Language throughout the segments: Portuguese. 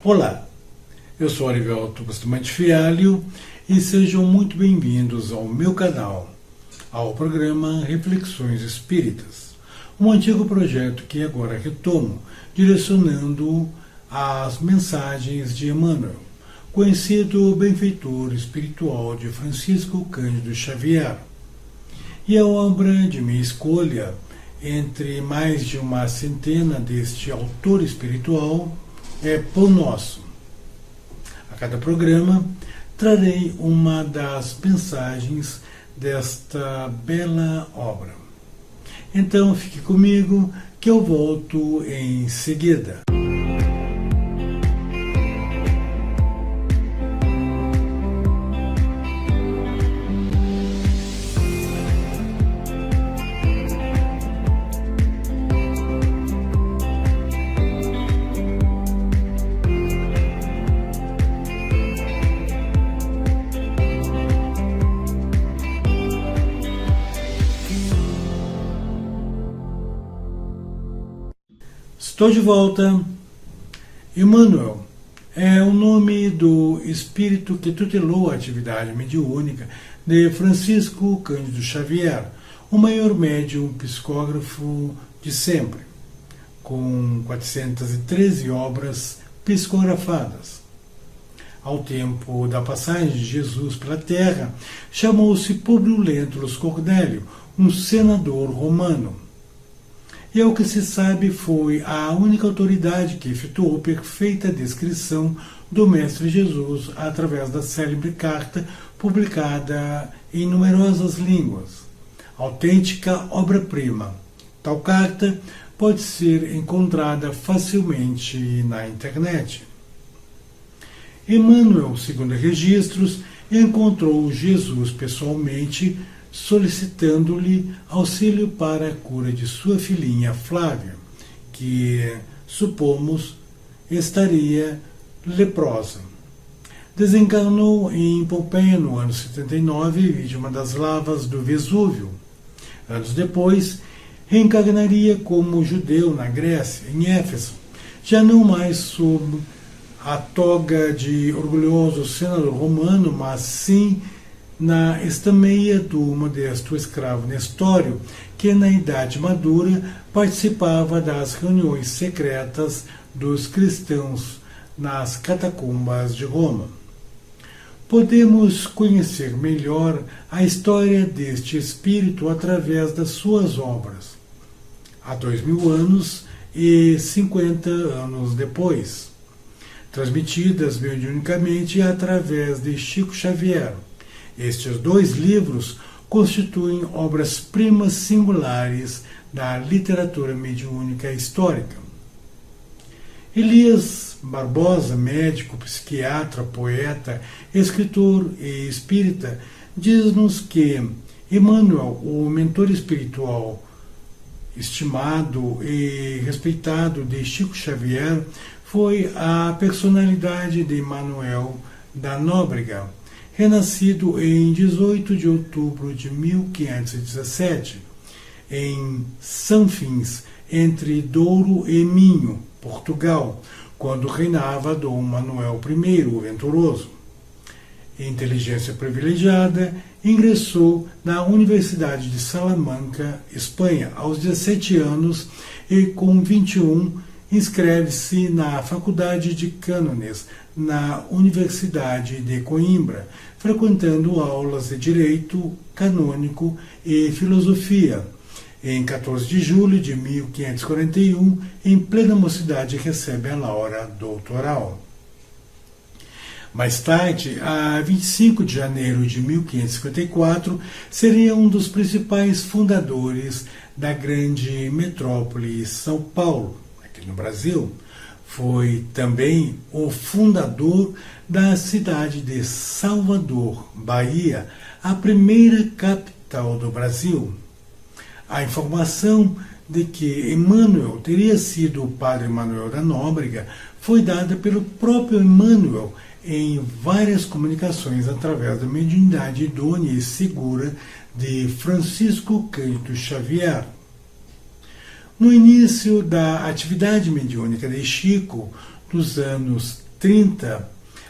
Olá, eu sou Arivelto Bustamante Fialho e sejam muito bem-vindos ao meu canal, ao programa Reflexões Espíritas, um antigo projeto que agora retomo, direcionando as mensagens de Emmanuel, conhecido benfeitor espiritual de Francisco Cândido Xavier, e a obra de minha escolha, entre mais de uma centena deste autor espiritual, é Pão Nosso. A cada programa trarei uma das mensagens desta bela obra. Então fique comigo que eu volto em seguida. Estou de volta. Emmanuel é o nome do espírito que tutelou a atividade mediúnica de Francisco Cândido Xavier, o maior médium psicógrafo de sempre, com 413 obras psicografadas. Ao tempo da passagem de Jesus pela terra, chamou-se Públio Lentulus Cornélio, um senador romano. E ao que se sabe foi a única autoridade que efetuou perfeita descrição do Mestre Jesus através da célebre carta publicada em numerosas línguas. Autêntica obra-prima. Tal carta pode ser encontrada facilmente na internet. Emmanuel, segundo registros, encontrou Jesus pessoalmente, solicitando-lhe auxílio para a cura de sua filhinha Flávia, que, supomos, estaria leprosa. Desencarnou em Pompeia no ano 79, vítima das lavas do Vesúvio. Anos depois, reencarnaria como judeu na Grécia, em Éfeso, já não mais sob a toga de orgulhoso senador romano, mas sim na estameia do modesto escravo Nestório, que na idade madura participava das reuniões secretas dos cristãos nas catacumbas de Roma. Podemos conhecer melhor a história deste espírito através das suas obras, há 2000 anos e 50 anos depois, transmitidas mediunicamente através de Chico Xavier. Estes dois livros constituem obras-primas singulares da literatura mediúnica histórica. Elias Barbosa, médico, psiquiatra, poeta, escritor e espírita, diz-nos que Emmanuel, o mentor espiritual estimado e respeitado de Chico Xavier, foi a personalidade de Manuel da Nóbrega, renascido em 18 de outubro de 1517, em Sanfins, entre Douro e Minho, Portugal, quando reinava Dom Manuel I, o Venturoso. Inteligência privilegiada, ingressou na Universidade de Salamanca, Espanha, aos 17 anos e, com 21, inscreve-se na Faculdade de Cânones, na Universidade de Coimbra, frequentando aulas de Direito Canônico e Filosofia. Em 14 de julho de 1541, em plena mocidade, recebe a laura doutoral. Mais tarde, a 25 de janeiro de 1554, seria um dos principais fundadores da grande metrópole São Paulo, aqui no Brasil. Foi também o fundador da cidade de Salvador, Bahia, a primeira capital do Brasil. A informação de que Emmanuel teria sido o padre Manuel da Nóbrega foi dada pelo próprio Emmanuel em várias comunicações através da mediunidade idônea e segura de Francisco Cândido Xavier. No início da atividade mediúnica de Chico, dos anos 30,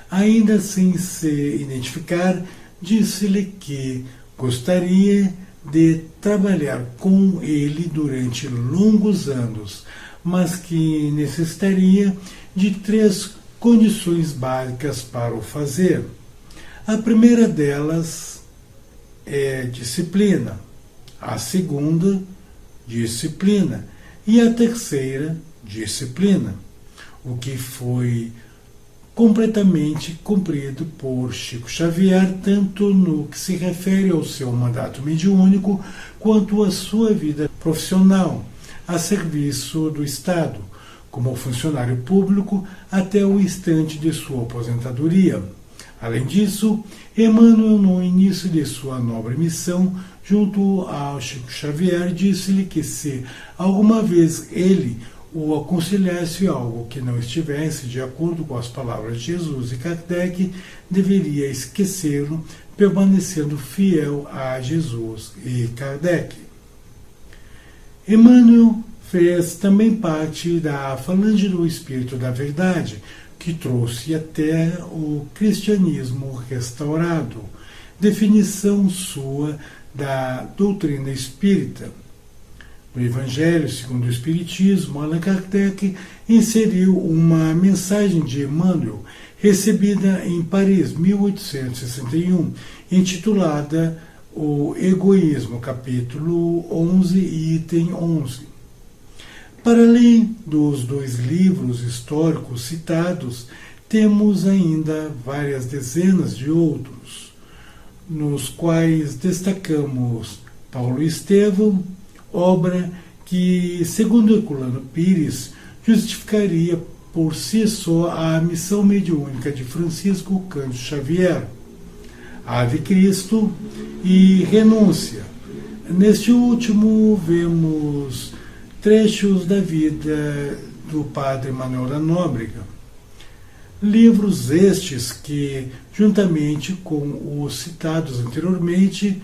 ainda sem se identificar, disse-lhe que gostaria de trabalhar com ele durante longos anos, mas que necessitaria de 3 condições básicas para o fazer. A primeira delas é disciplina, a segunda, disciplina, e a terceira, disciplina, o que foi completamente cumprido por Chico Xavier, tanto no que se refere ao seu mandato mediúnico, quanto à sua vida profissional, a serviço do Estado, como funcionário público até o instante de sua aposentadoria. Além disso, Emmanuel, no início de sua nobre missão, junto ao Chico Xavier, disse-lhe que se alguma vez ele o aconselhasse algo que não estivesse de acordo com as palavras de Jesus e Kardec, deveria esquecê-lo, permanecendo fiel a Jesus e Kardec. Emmanuel fez também parte da falange do Espírito da Verdade, que trouxe até o cristianismo restaurado, definição sua da doutrina espírita. No Evangelho segundo o Espiritismo, Allan Kardec inseriu uma mensagem de Emmanuel, recebida em Paris, 1861, intitulada O Egoísmo, capítulo 11, item 11. Para além dos 2 livros históricos citados, temos ainda várias dezenas de outros, nos quais destacamos Paulo Estevão, obra que, segundo Herculano Pires, justificaria por si só a missão mediúnica de Francisco Cândido Xavier, Ave Cristo e Renúncia. Neste último, vemos trechos da vida do padre Manuel da Nóbrega. Livros estes que, juntamente com os citados anteriormente,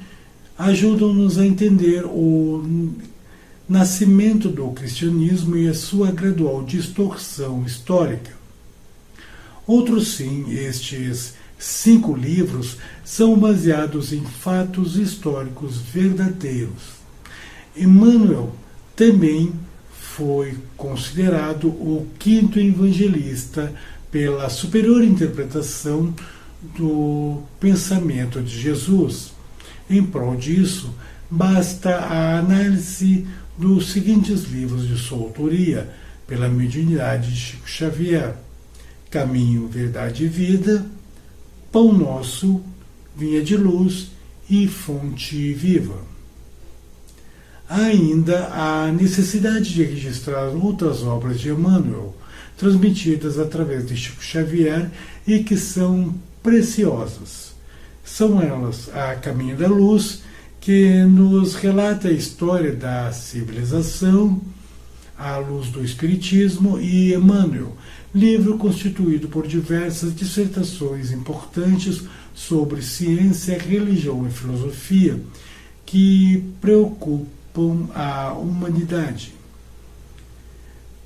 ajudam-nos a entender o nascimento do cristianismo e a sua gradual distorção histórica. Outros sim, estes 5 livros são baseados em fatos históricos verdadeiros. Emmanuel também foi considerado o 5º evangelista pela superior interpretação do pensamento de Jesus. Em prol disso, basta a análise dos seguintes livros de sua autoria, pela mediunidade de Chico Xavier: Caminho, Verdade e Vida, Pão Nosso, Vinha de Luz e Fonte Viva. Há ainda a necessidade de registrar outras obras de Emmanuel, transmitidas através de Chico Xavier e que são preciosas. São elas A Caminho da Luz, que nos relata a história da civilização à luz do Espiritismo, e Emmanuel, livro constituído por diversas dissertações importantes sobre ciência, religião e filosofia que preocupam a humanidade.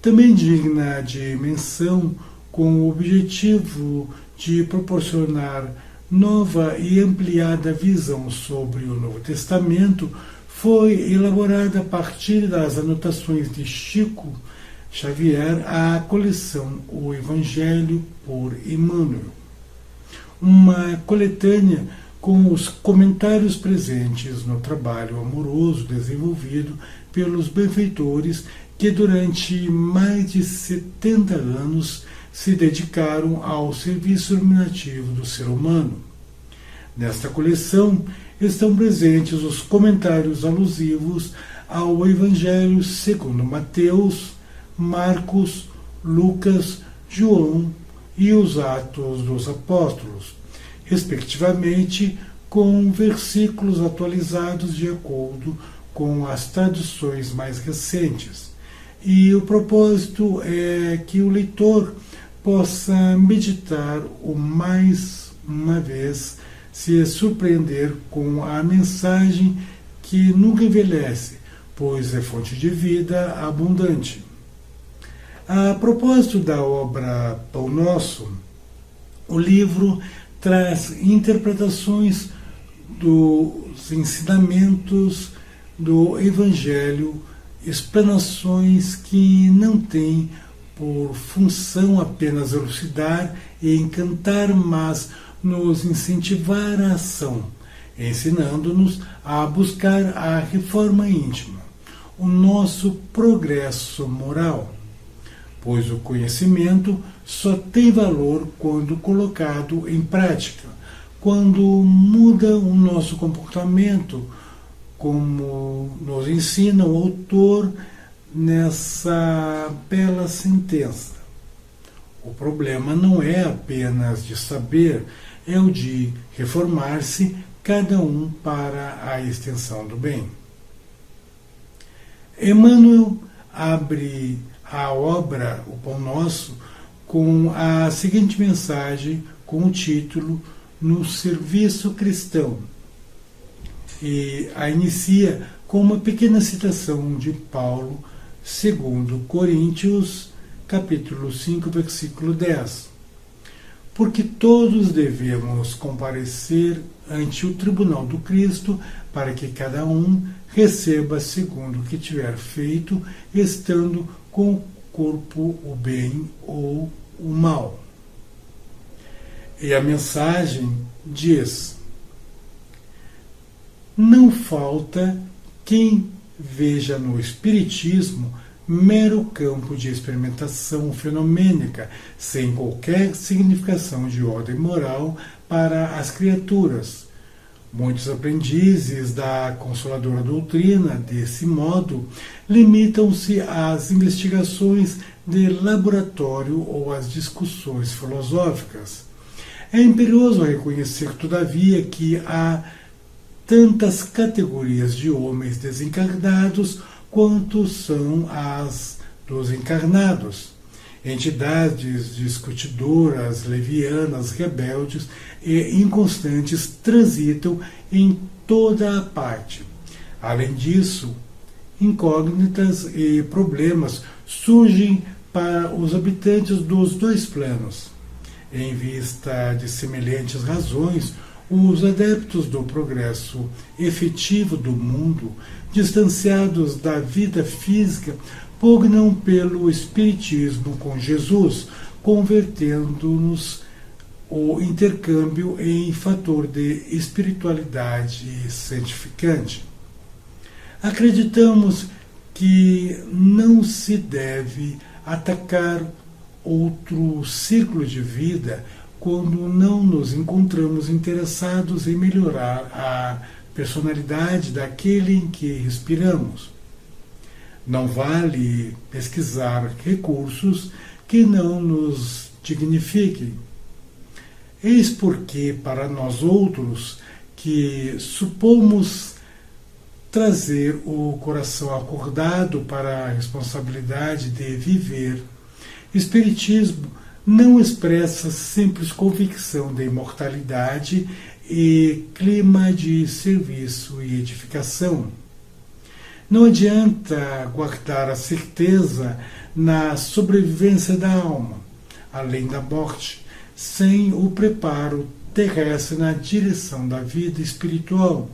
Também digna de menção, com o objetivo de proporcionar nova e ampliada visão sobre o Novo Testamento, foi elaborada a partir das anotações de Chico Xavier a coleção O Evangelho por Emmanuel, uma coletânea com os comentários presentes no trabalho amoroso desenvolvido pelos benfeitores que durante mais de 70 anos se dedicaram ao serviço iluminativo do ser humano. Nesta coleção estão presentes os comentários alusivos ao Evangelho segundo Mateus, Marcos, Lucas, João e os Atos dos Apóstolos, respectivamente, com versículos atualizados de acordo com as traduções mais recentes. E o propósito é que o leitor possa meditar o mais uma vez, se surpreender com a mensagem que nunca envelhece, pois é fonte de vida abundante. A propósito da obra Pão Nosso, O livro traz interpretações dos ensinamentos do Evangelho, explanações que não têm por função apenas elucidar e encantar, mas nos incentivar à ação, ensinando-nos a buscar a reforma íntima, o nosso progresso moral, pois o conhecimento só tem valor quando colocado em prática, quando muda o nosso comportamento, como nos ensina o autor nessa bela sentença. O problema não é apenas de saber, é o de reformar-se cada um para a extensão do bem. Emmanuel abre a obra O Pão Nosso com a seguinte mensagem, com o título No Serviço Cristão, e a inicia com uma pequena citação de Paulo, segundo Coríntios, capítulo 5, versículo 10. Porque todos devemos comparecer ante o tribunal do Cristo, para que cada um receba segundo o que tiver feito, estando com o corpo o bem ou o mal. E a mensagem diz: não falta quem veja no Espiritismo mero campo de experimentação fenomênica, sem qualquer significação de ordem moral para as criaturas. Muitos aprendizes da Consoladora Doutrina, desse modo, limitam-se às investigações de laboratório ou às discussões filosóficas. É imperioso reconhecer, todavia, que há tantas categorias de homens desencarnados quanto são as dos encarnados. Entidades discutidoras, levianas, rebeldes e inconstantes transitam em toda a parte. Além disso, incógnitas e problemas surgem para os habitantes dos dois planos. Em vista de semelhantes razões, os adeptos do progresso efetivo do mundo, distanciados da vida física, pugnam pelo Espiritismo com Jesus, convertendo-nos o intercâmbio em fator de espiritualidade santificante. Acreditamos que não se deve atacar outro círculo de vida quando não nos encontramos interessados em melhorar a personalidade daquele em que respiramos. Não vale pesquisar recursos que não nos dignifiquem. Eis porque, para nós outros, que supomos trazer o coração acordado para a responsabilidade de viver, Espiritismo não expressa simples convicção da imortalidade e clima de serviço e edificação. Não adianta guardar a certeza na sobrevivência da alma, além da morte, sem o preparo terrestre na direção da vida espiritual.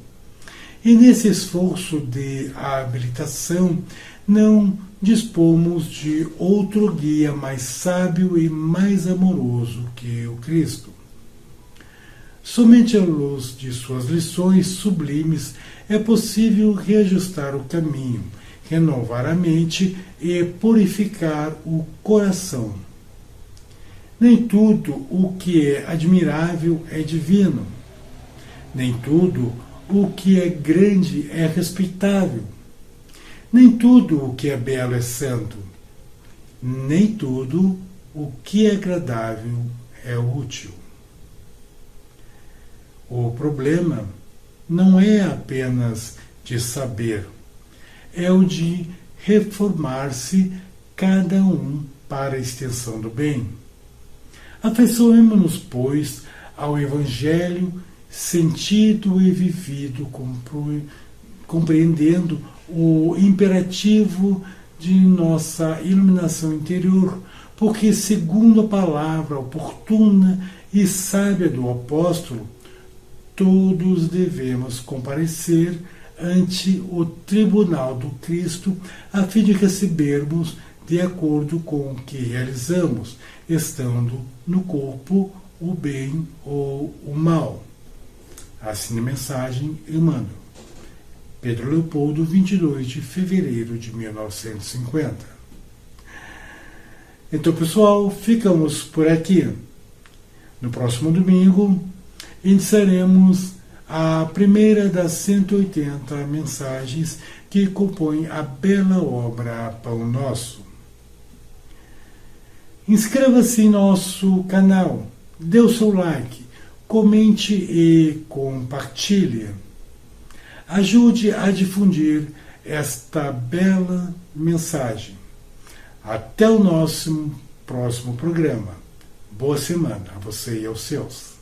E nesse esforço de habilitação, não dispomos de outro guia mais sábio e mais amoroso que o Cristo. Somente à luz de suas lições sublimes é possível reajustar o caminho, renovar a mente e purificar o coração. Nem tudo o que é admirável é divino. Nem tudo o que é grande é respeitável. Nem tudo o que é belo é santo. Nem tudo o que é agradável é útil. O problema não é apenas de saber, é o de reformar-se cada um para a extensão do bem. Afeiçoemo-nos, pois, ao Evangelho sentido e vivido, compreendendo o imperativo de nossa iluminação interior, porque, segundo a palavra oportuna e sábia do apóstolo, todos devemos comparecer ante o tribunal do Cristo, a fim de recebermos de acordo com o que realizamos, estando no corpo o bem ou o mal. Assim a mensagem, Emmanuel. Pedro Leopoldo, 22 de fevereiro de 1950. Então, pessoal, ficamos por aqui. No próximo domingo, iniciaremos a primeira das 180 mensagens que compõem a bela obra Pão Nosso. Inscreva-se em nosso canal, dê o seu like, comente e compartilhe. Ajude a difundir esta bela mensagem. Até o nosso próximo programa. Boa semana a você e aos seus.